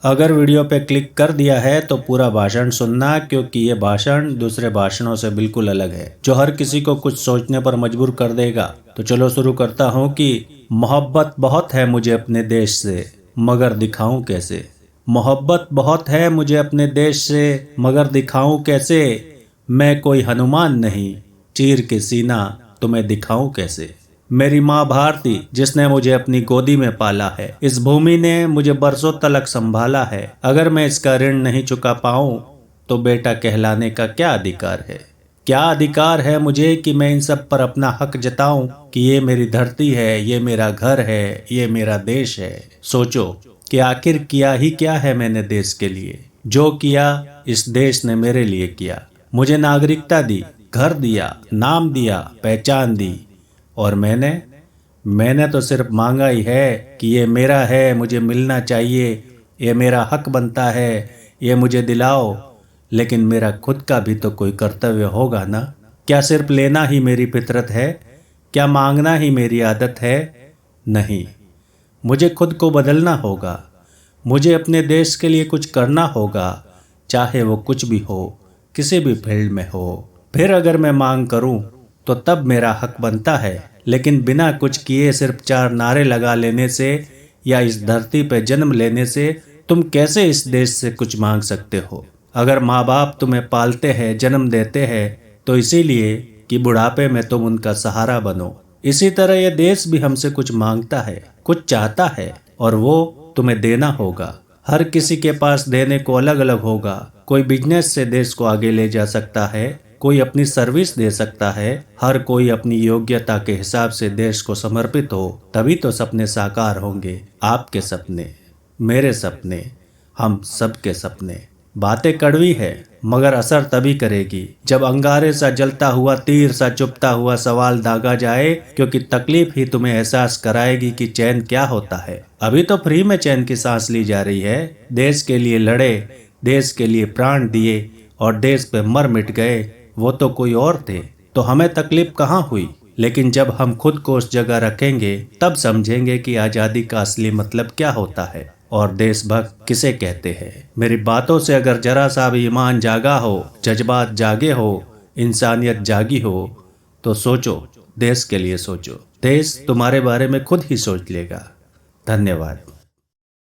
अगर वीडियो पे क्लिक कर दिया है तो पूरा भाषण सुनना, क्योंकि ये भाषण दूसरे भाषणों से बिल्कुल अलग है, जो हर किसी को कुछ सोचने पर मजबूर कर देगा। तो चलो शुरू करता हूँ कि मोहब्बत बहुत है मुझे अपने देश से, मगर दिखाऊं कैसे। मोहब्बत बहुत है मुझे अपने देश से, मगर दिखाऊं कैसे। मैं कोई हनुमान नहीं, चीर के सीना तुम्हें दिखाऊं कैसे। मेरी माँ भारती, जिसने मुझे अपनी गोदी में पाला है, इस भूमि ने मुझे बरसों तलक संभाला है। अगर मैं इसका ऋण नहीं चुका पाऊं तो बेटा कहलाने का क्या अधिकार है। क्या अधिकार है मुझे कि मैं इन सब पर अपना हक जताऊं कि ये मेरी धरती है, ये मेरा घर है, ये मेरा देश है। सोचो कि आखिर किया ही क्या है मैंने देश के लिए। जो किया इस देश ने मेरे लिए किया। मुझे नागरिकता दी, घर दिया, नाम दिया, पहचान दी, और मैंने तो सिर्फ मांगा ही है कि ये मेरा है, मुझे मिलना चाहिए, ये मेरा हक बनता है, ये मुझे दिलाओ। लेकिन मेरा खुद का भी तो कोई कर्तव्य होगा ना। क्या सिर्फ लेना ही मेरी फितरत है? क्या मांगना ही मेरी आदत है? नहीं, मुझे खुद को बदलना होगा। मुझे अपने देश के लिए कुछ करना होगा, चाहे वो कुछ भी हो, किसी भी फील्ड में हो। फिर अगर मैं मांग करूं तो तब मेरा हक बनता है। लेकिन बिना कुछ किए सिर्फ 4 नारे लगा लेने से या इस धरती पर जन्म लेने से तुम कैसे इस देश से कुछ मांग सकते हो। अगर माँ बाप तुम्हें पालते हैं, जन्म देते हैं, तो इसीलिए कि बुढ़ापे में तुम उनका सहारा बनो। इसी तरह यह देश भी हमसे कुछ मांगता है, कुछ चाहता है, और वो तुम्हें देना होगा। हर किसी के पास देने को अलग अलग होगा। कोई बिजनेस से देश को आगे ले जा सकता है, कोई अपनी सर्विस दे सकता है। हर कोई अपनी योग्यता के हिसाब से देश को समर्पित हो, तभी तो सपने साकार होंगे। आपके सपने, मेरे सपने, हम सबके सपने। बातें कड़वी है मगर असर तभी करेगी जब अंगारे सा जलता हुआ, तीर सा चुभता हुआ सवाल दागा जाए, क्योंकि तकलीफ ही तुम्हें एहसास कराएगी कि चैन क्या होता है। अभी तो फ्री में चैन की सांस ली जा रही है। देश के लिए लड़े, देश के लिए प्राण दिए और देश पे मर मिट गए, वो तो कोई और थे। तो हमें तकलीफ कहाँ हुई। लेकिन जब हम खुद को उस जगह रखेंगे तब समझेंगे कि आज़ादी का असली मतलब क्या होता है और देशभक्त किसे कहते हैं। मेरी बातों से अगर जरा सा भी ईमान जागा हो, जज्बात जागे हो, इंसानियत जागी हो, तो सोचो, देश के लिए सोचो। देश तुम्हारे बारे में खुद ही सोच लेगा। धन्यवाद।